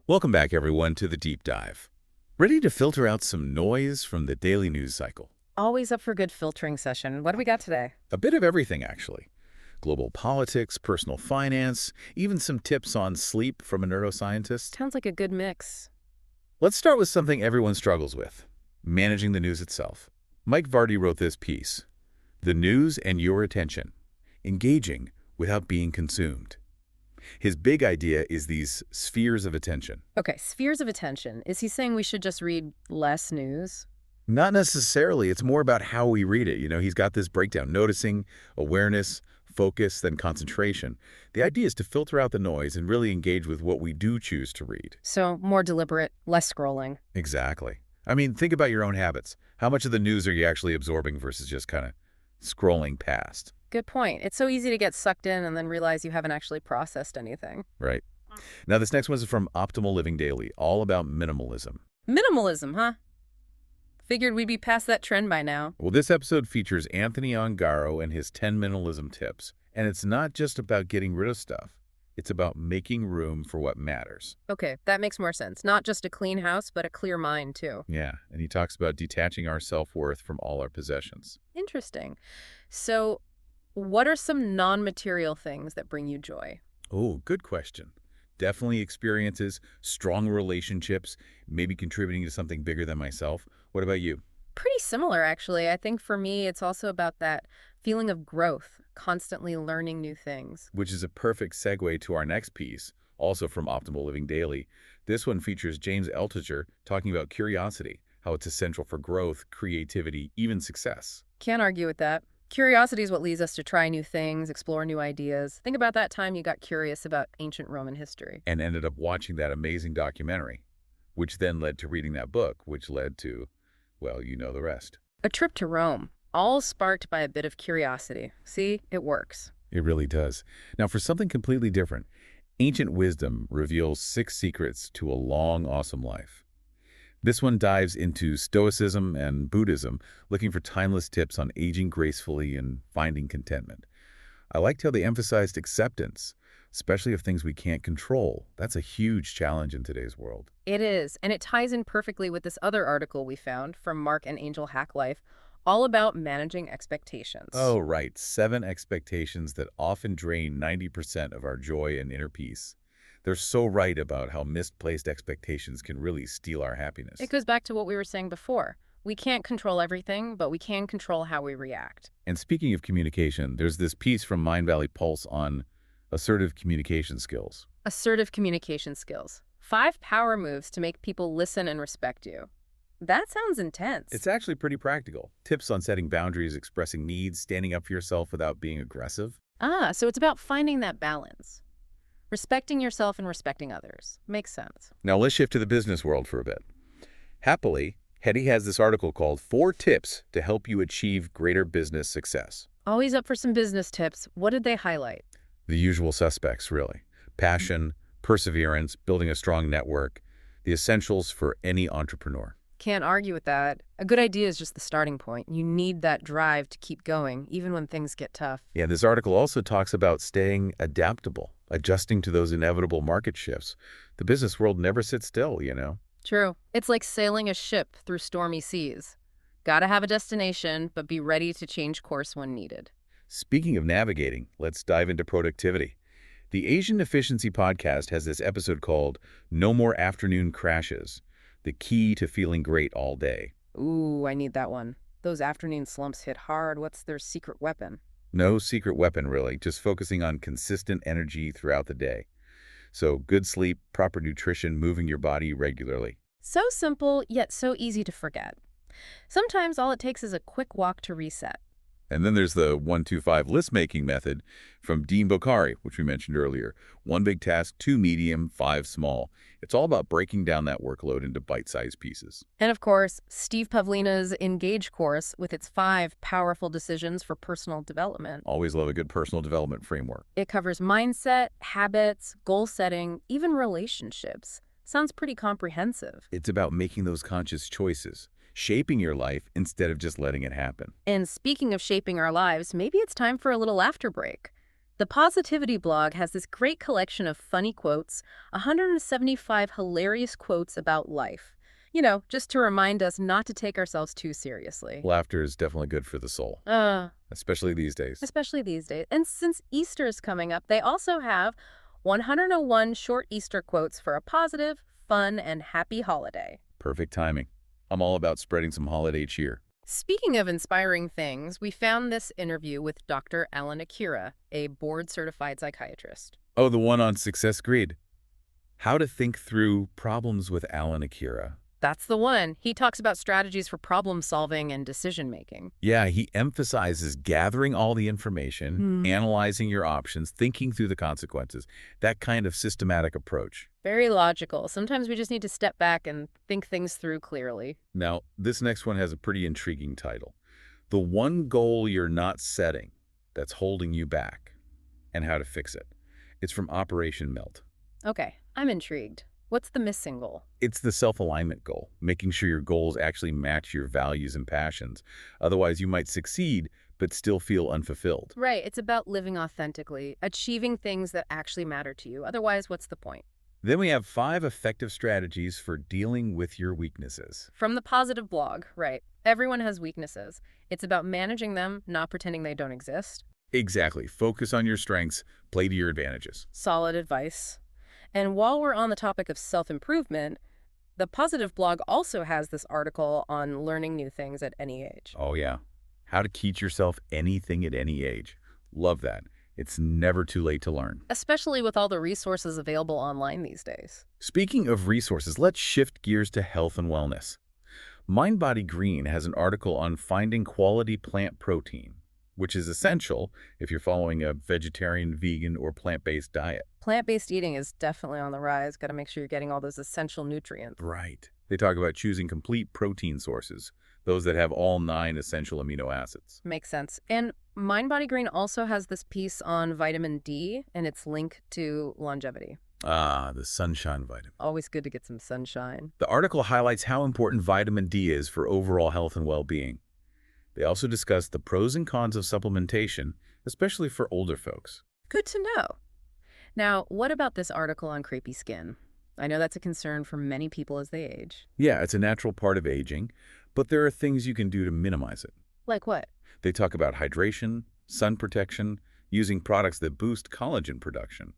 Welcome back, everyone, to the Deep Dive. Ready to filter out some noise from the daily news cycle? Always up for a good filtering session. What do we got today? A bit of everything, actually. Global politics, personal finance, even some tips on sleep from a neuroscientist. Sounds like a good mix. Let's start with something everyone struggles with, managing the news itself. Mike Vardy wrote this piece, The News and Your Attention, Engaging Without Being Consumed. His big idea is these spheres of attention. Okay, spheres of attention. Is he saying we should just read less news? Not necessarily. It's more about how we read it. He's got this breakdown, noticing, awareness, focus, then concentration. The idea is to filter out the noise and really engage with what we do choose to read. So more deliberate, less scrolling. Exactly. I mean, think about your own habits. How much of the news are you actually absorbing versus just kind of scrolling past? Good point. It's so easy to get sucked in and then realize you haven't actually processed anything. Right. Now, this next one is from Optimal Living Daily, all about minimalism. Minimalism, huh? Figured we'd be past that trend by now. Well, this episode features Anthony Ongaro and his 10 minimalism tips. And it's not just about getting rid of stuff. It's about making room for what matters. Okay, that makes more sense. Not just a clean house, but a clear mind, too. Yeah, and he talks about detaching our self-worth from all our possessions. Interesting. So, what are some non-material things that bring you joy? Oh, good question. Definitely experiences, strong relationships, maybe contributing to something bigger than myself. What about you? Pretty similar, actually. I think for me, it's also about that feeling of growth, constantly learning new things. Which is a perfect segue to our next piece, also from Optimal Living Daily. This one features James Eltiger talking about curiosity, how it's essential for growth, creativity, even success. Can't argue with that. Curiosity is what leads us to try new things, explore new ideas. Think about that time you got curious about ancient Roman history. And ended up watching that amazing documentary, which then led to reading that book, which led to, well, you know the rest. A trip to Rome, all sparked by a bit of curiosity. See, it works. It really does. Now, for something completely different, ancient wisdom reveals 6 secrets to a long, awesome life. This one dives into Stoicism and Buddhism, looking for timeless tips on aging gracefully and finding contentment. I liked how they emphasized acceptance, especially of things we can't control. That's a huge challenge in today's world. It is, and it ties in perfectly with this other article we found from Mark and Angel Hacklife, all about managing expectations. Oh, right. 7 expectations that often drain 90% of our joy and inner peace. They're so right about how misplaced expectations can really steal our happiness. It goes back to what we were saying before. We can't control everything, but we can control how we react. And speaking of communication, there's this piece from Mind Valley Pulse on assertive communication skills. Assertive communication skills. 5 power moves to make people listen and respect you. That sounds intense. It's actually pretty practical. Tips on setting boundaries, expressing needs, standing up for yourself without being aggressive. So it's about finding that balance. Respecting yourself and respecting others. Makes sense. Now let's shift to the business world for a bit. Happily, Hetty has this article called 4 Tips to Help You Achieve Greater Business Success. Always up for some business tips. What did they highlight? The usual suspects, really. Passion, perseverance, building a strong network, the essentials for any entrepreneur. Can't argue with that. A good idea is just the starting point. You need that drive to keep going, even when things get tough. Yeah, this article also talks about staying adaptable, adjusting to those inevitable market shifts. The business world never sits still, True. It's like sailing a ship through stormy seas. Gotta have a destination, but be ready to change course when needed. Speaking of navigating, let's dive into productivity. The Asian Efficiency Podcast has this episode called No More Afternoon Crashes, the key to feeling great all day. Ooh, I need that one. Those afternoon slumps hit hard. What's their secret weapon? No secret weapon, really, just focusing on consistent energy throughout the day. So good sleep, proper nutrition, moving your body regularly. So simple, yet so easy to forget. Sometimes all it takes is a quick walk to reset. And then there's the 1-2-5 list-making method from Dean Bokhari, which we mentioned earlier. 1 big task, 2 medium, 5 small. It's all about breaking down that workload into bite-sized pieces. And of course, Steve Pavlina's Engage course with its 5 powerful decisions for personal development. Always love a good personal development framework. It covers mindset, habits, goal setting, even relationships. Sounds pretty comprehensive. It's about making those conscious choices, shaping your life instead of just letting it happen. And speaking of shaping our lives, maybe it's time for a little laughter break. The Positivity blog has this great collection of funny quotes, 175 hilarious quotes about life. Just to remind us not to take ourselves too seriously. Laughter is definitely good for the soul, Uh, especially these days. especially these days. And since Easter is coming up, they also have 101 short Easter quotes for a positive, fun, and happy holiday. Perfect timing. I'm all about spreading some holiday cheer. Speaking of inspiring things, we found this interview with Dr. Alan Akira, a board-certified psychiatrist. Oh, the one on Success Grid. How to think through problems with Alan Akira. That's the one. He talks about strategies for problem solving and decision making. Yeah, he emphasizes gathering all the information, analyzing your options, thinking through the consequences, that kind of systematic approach. Very logical. Sometimes we just need to step back and think things through clearly. Now, this next one has a pretty intriguing title. The one goal you're not setting that's holding you back and how to fix it. It's from Operation Melt. Okay, I'm intrigued. What's the missing goal? It's the self-alignment goal, making sure your goals actually match your values and passions. Otherwise, you might succeed, but still feel unfulfilled. Right, it's about living authentically, achieving things that actually matter to you. Otherwise, what's the point? Then we have 5 effective strategies for dealing with your weaknesses. From the Positive blog, right. Everyone has weaknesses. It's about managing them, not pretending they don't exist. Exactly. Focus on your strengths, play to your advantages. Solid advice. And while we're on the topic of self-improvement, the Positive blog also has this article on learning new things at any age. Oh, yeah. How to teach yourself anything at any age. Love that. It's never too late to learn. Especially with all the resources available online these days. Speaking of resources, let's shift gears to health and wellness. MindBody Green has an article on finding quality plant protein, which is essential if you're following a vegetarian, vegan, or plant-based diet. Plant-based eating is definitely on the rise. Got to make sure you're getting all those essential nutrients. Right. They talk about choosing complete protein sources, those that have all 9 essential amino acids. Makes sense. And MindBody Green also has this piece on vitamin D and its link to longevity. Ah, the sunshine vitamin. Always good to get some sunshine. The article highlights how important vitamin D is for overall health and well-being. They also discuss the pros and cons of supplementation, especially for older folks. Good to know. Now, what about this article on crepey skin? I know that's a concern for many people as they age. Yeah, it's a natural part of aging, but there are things you can do to minimize it. Like what? They talk about hydration, sun protection, using products that boost collagen production.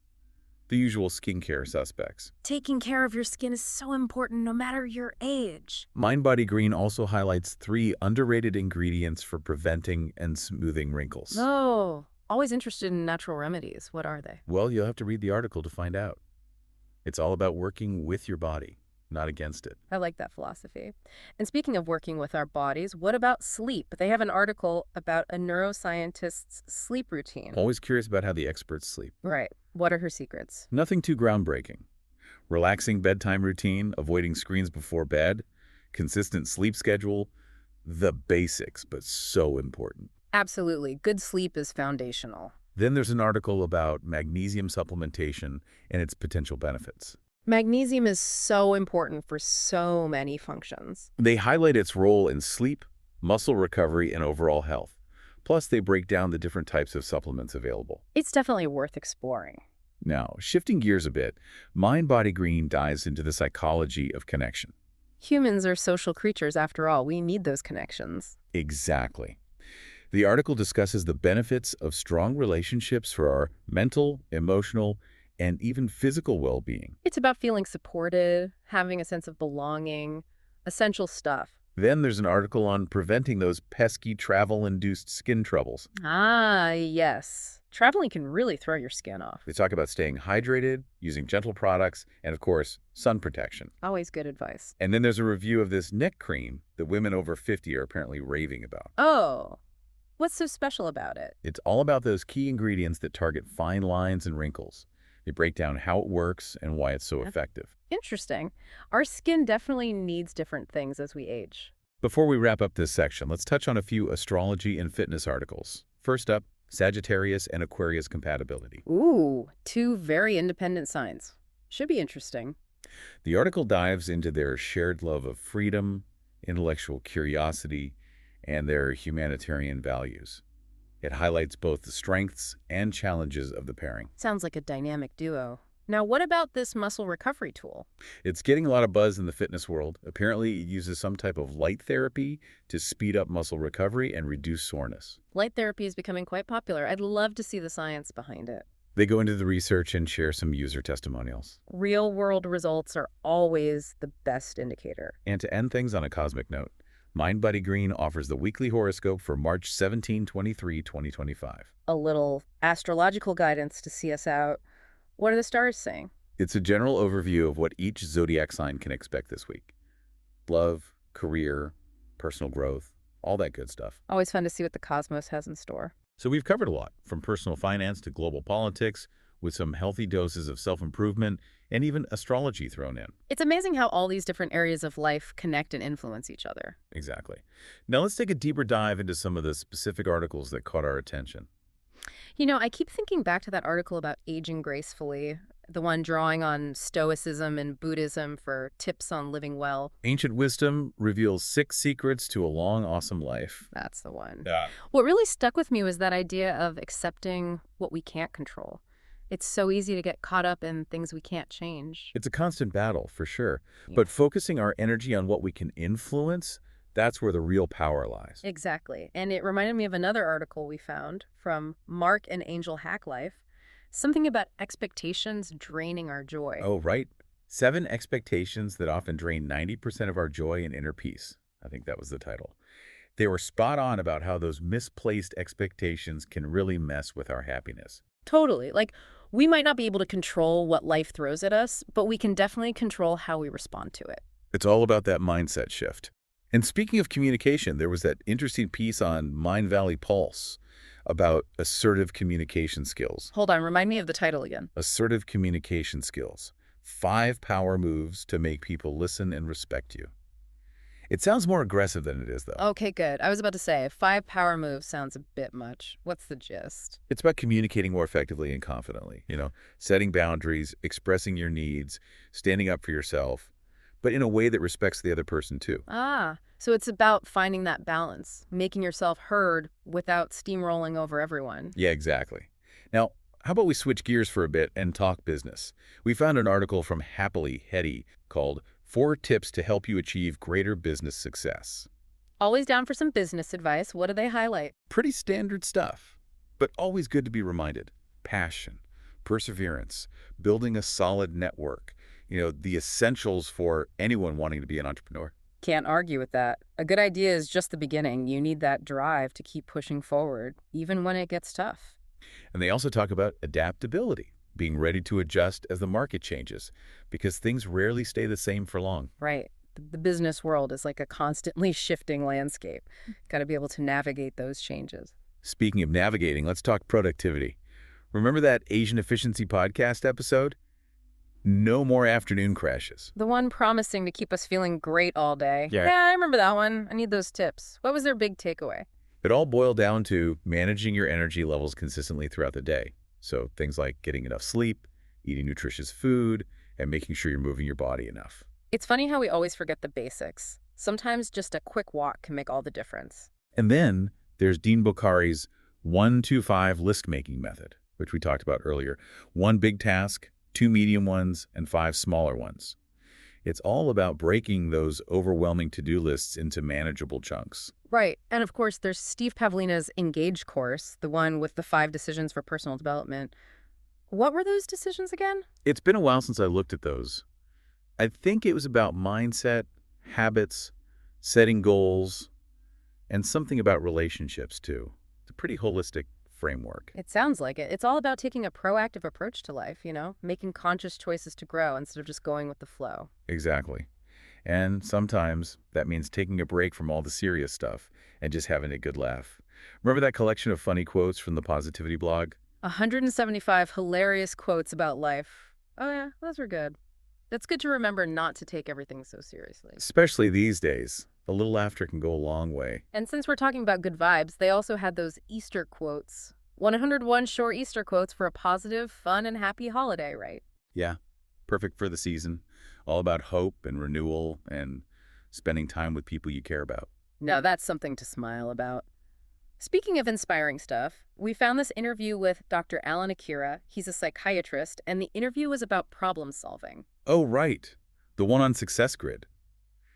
The usual skincare suspects. Taking care of your skin is so important no matter your age. MindBody Green also highlights 3 underrated ingredients for preventing and smoothing wrinkles. Oh, always interested in natural remedies. What are they? Well, you'll have to read the article to find out. It's all about working with your body, not against it. I like that philosophy. And speaking of working with our bodies, what about sleep? They have an article about a neuroscientist's sleep routine. Always curious about how the experts sleep. Right. What are her secrets? Nothing too groundbreaking. Relaxing bedtime routine, avoiding screens before bed, consistent sleep schedule, the basics, but so important. Absolutely. Good sleep is foundational. Then there's an article about magnesium supplementation and its potential benefits. Magnesium is so important for so many functions. They highlight its role in sleep, muscle recovery, and overall health. Plus, they break down the different types of supplements available. It's definitely worth exploring. Now, shifting gears a bit, MindBody Green dives into the psychology of connection. Humans are social creatures after all. We need those connections. Exactly. The article discusses the benefits of strong relationships for our mental, emotional, and even physical well-being. It's about feeling supported, having a sense of belonging, essential stuff. Then there's an article on preventing those pesky travel-induced skin troubles. Ah, yes. Traveling can really throw your skin off. They talk about staying hydrated, using gentle products, and of course, sun protection. Always good advice. And then there's a review of this neck cream that women over 50 are apparently raving about. Oh, what's so special about it? It's all about those key ingredients that target fine lines and wrinkles. They break down how it works and why it's so effective. Interesting. Our skin definitely needs different things as we age. Before we wrap up this section, let's touch on a few astrology and fitness articles. First up, Sagittarius and Aquarius compatibility. Ooh, 2 very independent signs. Should be interesting. The article dives into their shared love of freedom, intellectual curiosity, and their humanitarian values. It highlights both the strengths and challenges of the pairing. Sounds like a dynamic duo. Now, what about this muscle recovery tool? It's getting a lot of buzz in the fitness world. Apparently, it uses some type of light therapy to speed up muscle recovery and reduce soreness. Light therapy is becoming quite popular. I'd love to see the science behind it. They go into the research and share some user testimonials. Real-world results are always the best indicator. And to end things on a cosmic note, MindBody Green offers the weekly horoscope for March 17, 2025. A little astrological guidance to see us out. What are the stars saying? It's a general overview of what each zodiac sign can expect this week. Love, career, personal growth, all that good stuff. Always fun to see what the cosmos has in store. So we've covered a lot, from personal finance to global politics, with some healthy doses of self-improvement and even astrology thrown in. It's amazing how all these different areas of life connect and influence each other. Exactly. Now let's take a deeper dive into some of the specific articles that caught our attention. You know, I keep thinking back to that article about aging gracefully, the one drawing on Stoicism and Buddhism for tips on living well. Ancient Wisdom reveals 6 secrets to a long, awesome life. That's the one. Yeah. What really stuck with me was that idea of accepting what we can't control. It's so easy to get caught up in things we can't change. It's a constant battle, for sure. Yeah. But focusing our energy on what we can influence, that's where the real power lies. Exactly. And it reminded me of another article we found from Mark and Angel Hack Life, something about expectations draining our joy. Oh, right. 7 expectations that often drain 90% of our joy and inner peace. I think that was the title. They were spot on about how those misplaced expectations can really mess with our happiness. Totally. Like, we might not be able to control what life throws at us, but we can definitely control how we respond to it. It's all about that mindset shift. And speaking of communication, there was that interesting piece on Mind Valley Pulse about assertive communication skills. Hold on, remind me of the title again. Assertive communication skills. 5 power moves to make people listen and respect you. It sounds more aggressive than it is, though. Okay, good. I was about to say, 5 power moves sounds a bit much. What's the gist? It's about communicating more effectively and confidently, setting boundaries, expressing your needs, standing up for yourself, but in a way that respects the other person, too. Ah, so it's about finding that balance, making yourself heard without steamrolling over everyone. Yeah, exactly. Now, how about we switch gears for a bit and talk business? We found an article from Happily Hetty called 4 Tips to Help You Achieve Greater Business Success. Always down for some business advice. What do they highlight? Pretty standard stuff, but always good to be reminded. Passion, perseverance, building a solid network, the essentials for anyone wanting to be an entrepreneur. Can't argue with that. A good idea is just the beginning. You need that drive to keep pushing forward, even when it gets tough. And they also talk about adaptability, being ready to adjust as the market changes, because things rarely stay the same for long. Right. The business world is like a constantly shifting landscape. Got to be able to navigate those changes. Speaking of navigating, let's talk productivity. Remember that Asian Efficiency Podcast episode? No more afternoon crashes. The one promising to keep us feeling great all day. Yeah. Yeah, I remember that one. I need those tips. What was their big takeaway? It all boiled down to managing your energy levels consistently throughout the day. So things like getting enough sleep, eating nutritious food, and making sure you're moving your body enough. It's funny how we always forget the basics. Sometimes just a quick walk can make all the difference. And then there's Dean Bokhari's 1-2-5 list-making method, which we talked about earlier. 1 big task, 2 medium ones, and 5 smaller ones. It's all about breaking those overwhelming to-do lists into manageable chunks. Right. And of course, there's Steve Pavlina's Engage course, the one with the 5 decisions for personal development. What were those decisions again? It's been a while since I looked at those. I think it was about mindset, habits, setting goals, and something about relationships, too. It's a pretty holistic framework. It sounds like it. It's all about taking a proactive approach to life, making conscious choices to grow instead of just going with the flow. Exactly. And sometimes that means taking a break from all the serious stuff and just having a good laugh. Remember that collection of funny quotes from the Positivity blog? 175 hilarious quotes about life. Oh yeah, those were good. It's good to remember not to take everything so seriously. Especially these days. A little laughter can go a long way. And since we're talking about good vibes, they also had those Easter quotes. 101 short Easter quotes for a positive, fun, and happy holiday, right? Yeah, perfect for the season. All about hope and renewal and spending time with people you care about. Now that's something to smile about. Speaking of inspiring stuff, we found this interview with Dr. Alan Akira. He's a psychiatrist, and the interview was about problem solving. Oh, right. The one on Success Grid.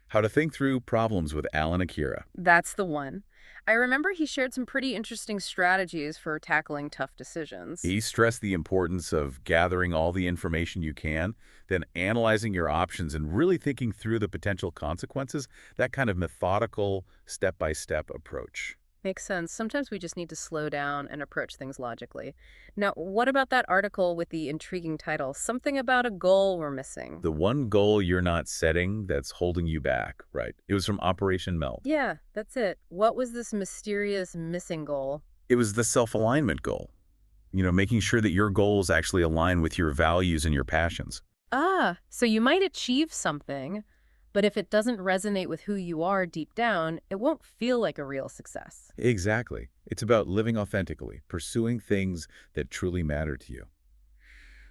How to think through problems with Alan Akira. That's the one. I remember he shared some pretty interesting strategies for tackling tough decisions. He stressed the importance of gathering all the information you can, then analyzing your options and really thinking through the potential consequences, that kind of methodical, step-by-step approach. Makes sense. Sometimes we just need to slow down and approach things logically. Now, what about that article with the intriguing title, Something About a Goal We're Missing? The one goal you're not setting that's holding you back, right? It was from Operation Melt. Yeah, that's it. What was this mysterious missing goal? It was the self-alignment goal. Making sure that your goals actually align with your values and your passions. Ah, so you might achieve something, but if it doesn't resonate with who you are deep down, it won't feel like a real success. Exactly. It's about living authentically, pursuing things that truly matter to you.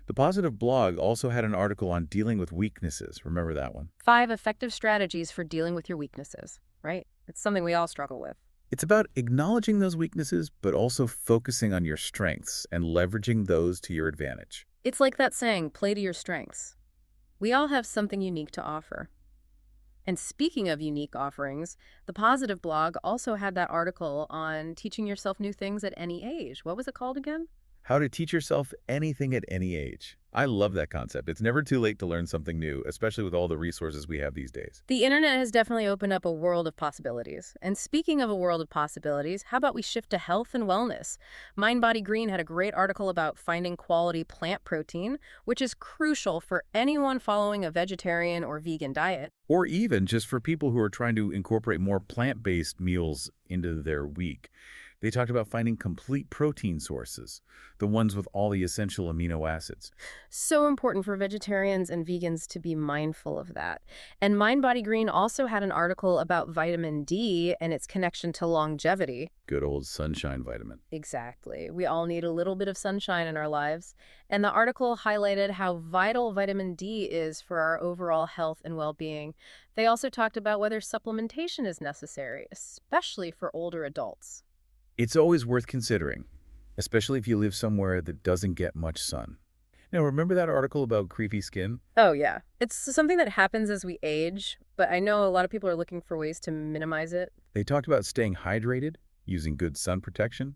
The Positive blog also had an article on dealing with weaknesses. Remember that one? 5 effective strategies for dealing with your weaknesses, right? It's something we all struggle with. It's about acknowledging those weaknesses, but also focusing on your strengths and leveraging those to your advantage. It's like that saying, play to your strengths. We all have something unique to offer. And speaking of unique offerings, the Positive blog also had that article on teaching yourself new things at any age. What was it called again? How to teach yourself anything at any age. I love that concept. It's never too late to learn something new, especially with all the resources we have these days. The internet has definitely opened up a world of possibilities. And speaking of a world of possibilities, how about we shift to health and wellness? Mind Body Green had a great article about finding quality plant protein, which is crucial for anyone following a vegetarian or vegan diet. Or even just for people who are trying to incorporate more plant-based meals into their week. They talked about finding complete protein sources, the ones with all the essential amino acids. So important for vegetarians and vegans to be mindful of that. And Mind Body Green also had an article about vitamin D and its connection to longevity. Good old sunshine vitamin. Exactly. We all need a little bit of sunshine in our lives. And the article highlighted how vital vitamin D is for our overall health and well-being. They also talked about whether supplementation is necessary, especially for older adults. It's always worth considering, especially if you live somewhere that doesn't get much sun. Now, remember that article about creepy skin? Oh, yeah. It's something that happens as we age, but I know a lot of people are looking for ways to minimize it. They talked about staying hydrated, using good sun protection,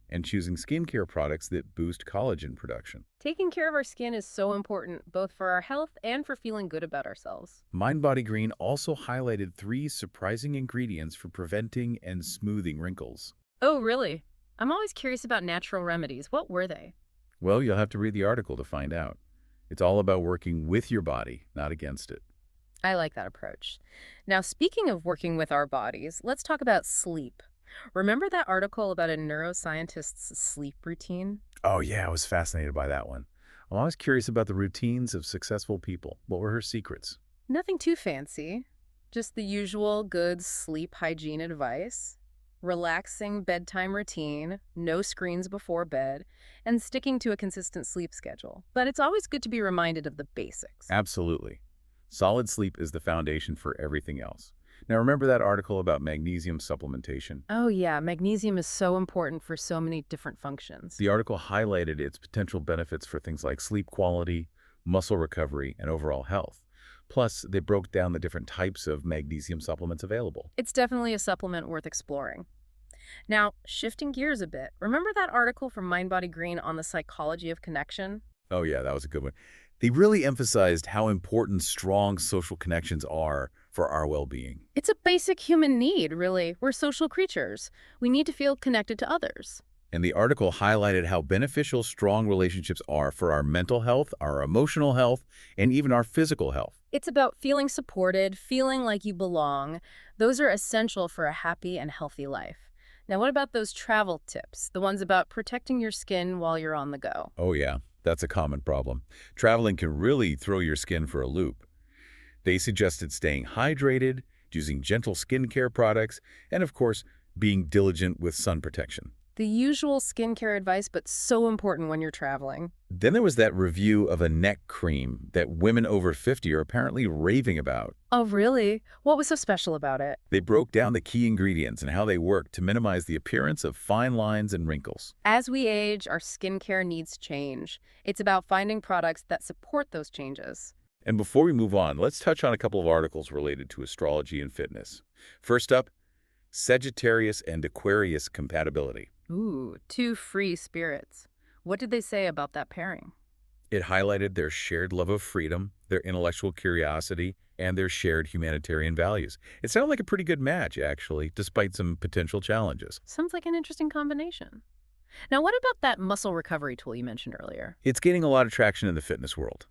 and choosing skincare products that boost collagen production. Taking care of our skin is so important, both for our health and for feeling good about ourselves. Mind Body Green also highlighted 3 surprising ingredients for preventing and smoothing wrinkles. Oh, really? I'm always curious about natural remedies. What were they? Well, you'll have to read the article to find out. It's all about working with your body, not against it. I like that approach. Now, speaking of working with our bodies, let's talk about sleep. Remember that article about a neuroscientist's sleep routine? Oh yeah, I was fascinated by that one. I'm always curious about the routines of successful people. What were her secrets? Nothing too fancy, just the usual good sleep hygiene advice. Relaxing bedtime routine, no screens before bed, and sticking to a consistent sleep schedule. But it's always good to be reminded of the basics. Absolutely. Solid sleep is the foundation for everything else. Now remember that article about magnesium supplementation? Oh yeah, magnesium is so important for so many different functions. The article highlighted its potential benefits for things like sleep quality, muscle recovery, and overall health. Plus, they broke down the different types of magnesium supplements available. It's definitely a supplement worth exploring. Now, shifting gears a bit, remember that article from Mind Body Green on the psychology of connection? Oh yeah, that was a good one. They really emphasized how important strong social connections are for our well-being. It's a basic human need, really. We're social creatures. We need to feel connected to others. And the article highlighted how beneficial strong relationships are for our mental health, our emotional health, and even our physical health. It's about feeling supported, feeling like you belong. Those are essential for a happy and healthy life. Now, what about those travel tips, the ones about protecting your skin while you're on the go? Oh yeah, that's a common problem. Traveling can really throw your skin for a loop. They suggested staying hydrated, using gentle skincare products, and of course, being diligent with sun protection. The usual skincare advice, but so important when you're traveling. Then there was that review of a neck cream that women over 50 are apparently raving about. Oh, really? What was so special about it? They broke down the key ingredients and how they work to minimize the appearance of fine lines and wrinkles. As we age, our skincare needs change. It's about finding products that support those changes. And before we move on, let's touch on a couple of articles related to astrology and fitness. First up, Sagittarius and Aquarius compatibility. Ooh, two free spirits. What did they say about that pairing? It highlighted their shared love of freedom, their intellectual curiosity, and their shared humanitarian values. It sounded like a pretty good match, actually, despite some potential challenges. Sounds like an interesting combination. Now, what about that muscle recovery tool you mentioned earlier? It's gaining a lot of traction in the fitness world.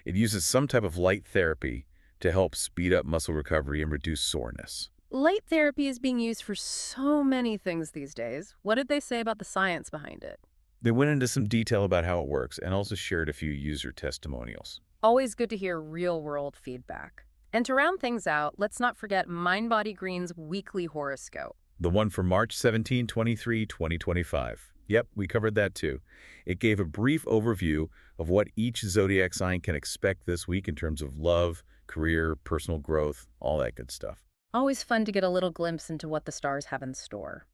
It uses some type of light therapy to help speed up muscle recovery and reduce soreness. Light therapy is being used for so many things these days. What did they say about the science behind it? They went into some detail about how it works and also shared a few user testimonials. Always good to hear real-world feedback. And to round things out, let's not forget Mind-Body Green's weekly horoscope. The one for March 23, 2025. Yep, we covered that too. It gave a brief overview of what each zodiac sign can expect this week in terms of love, career, personal growth, all that good stuff. Always fun to get a little glimpse into what the stars have in store.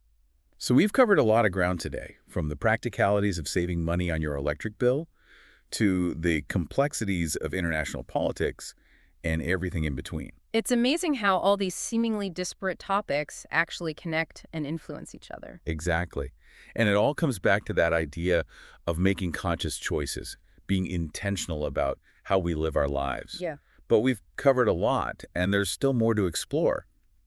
So we've covered a lot of ground today, from the practicalities of saving money on your electric bill to the complexities of international politics and everything in between. It's amazing how all these seemingly disparate topics actually connect and influence each other. Exactly. And it all comes back to that idea of making conscious choices, being intentional about how we live our lives. Yeah. But we've covered a lot, and there's still more to explore.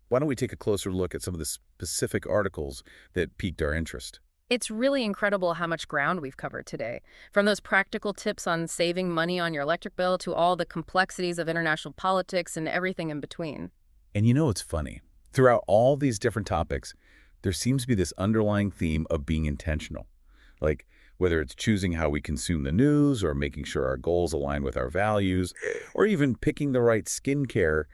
Why don't we take a closer look at some of the specific articles that piqued our interest? It's really incredible how much ground we've covered today. From those practical tips on saving money on your electric bill to all the complexities of international politics and everything in between. And you know, it's funny. Throughout all these different topics, there seems to be this underlying theme of being intentional. Like, whether it's choosing how we consume the news or making sure our goals align with our values, or even picking the right skincare,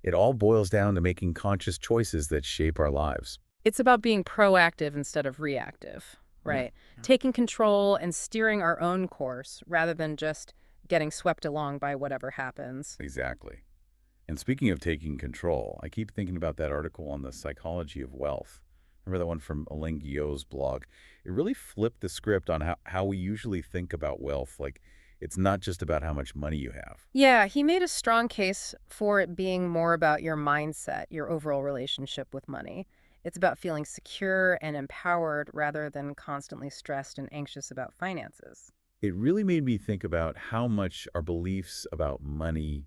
it all boils down to making conscious choices that shape our lives. It's about being proactive instead of reactive, right? Taking control and steering our own course rather than just getting swept along by whatever happens. Exactly. And speaking of taking control, I keep thinking about that article on the psychology of wealth. Remember that one from Alain Guillau's blog? It really flipped the script on how we usually think about wealth. Like, it's not just about how much money you have. Yeah, he made a strong case for it being more about your mindset, your overall relationship with money. It's about feeling secure and empowered rather than constantly stressed and anxious about finances. It really made me think about how much our beliefs about money,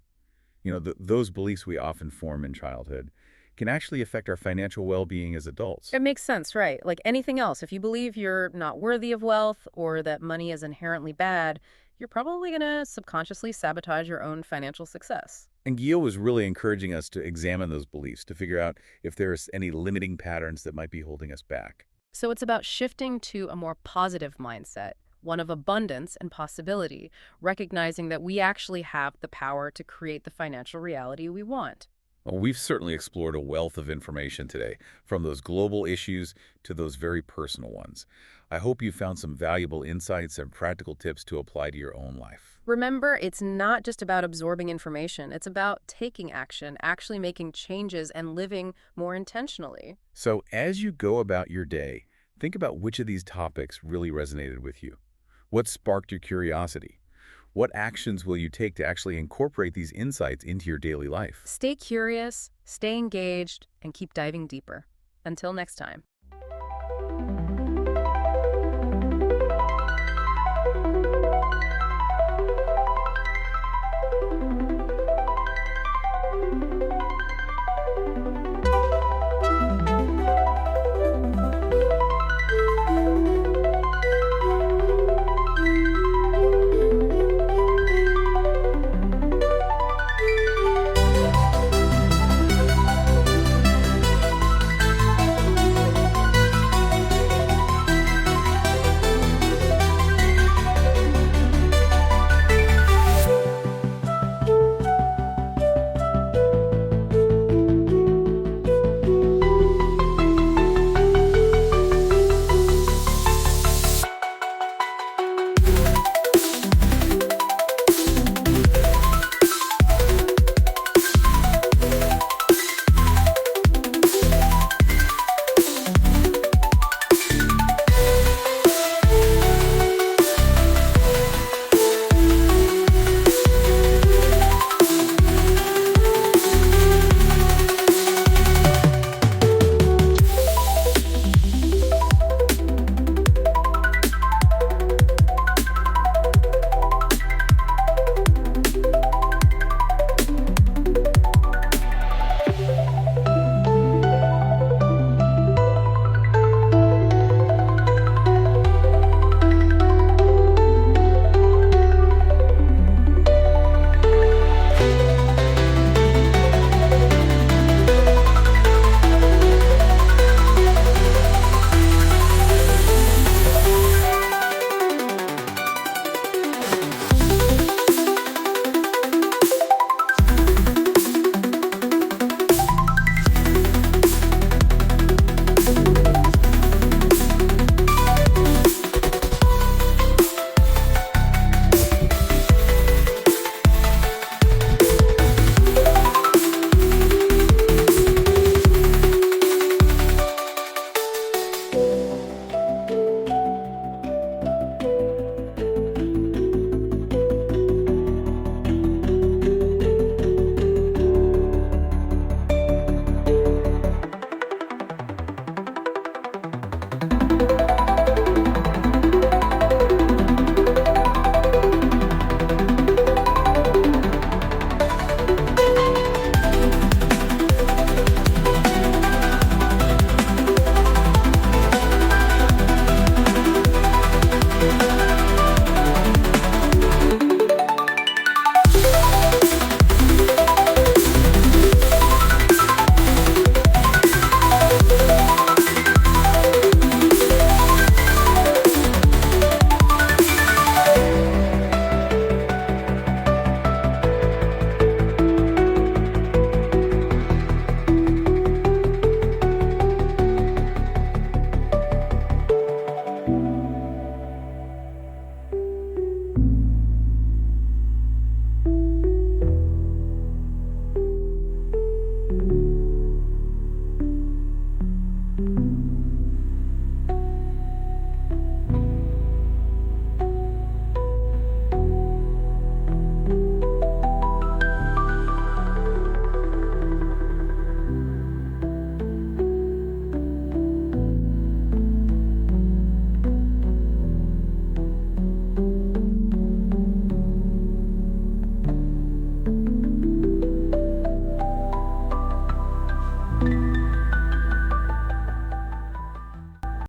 those beliefs we often form in childhood, can actually affect our financial well-being as adults. It makes sense, right? Like anything else, if you believe you're not worthy of wealth or that money is inherently bad, you're probably going to subconsciously sabotage your own financial success. And Guillaume was really encouraging us to examine those beliefs to figure out if there's any limiting patterns that might be holding us back. So it's about shifting to a more positive mindset, one of abundance and possibility, recognizing that we actually have the power to create the financial reality we want. Well, we've certainly explored a wealth of information today, from those global issues to those very personal ones. I hope you found some valuable insights and practical tips to apply to your own life. Remember, it's not just about absorbing information. It's about taking action, actually making changes, and living more intentionally. So as you go about your day, think about which of these topics really resonated with you. What sparked your curiosity? What actions will you take to actually incorporate these insights into your daily life? Stay curious, stay engaged, and keep diving deeper. Until next time.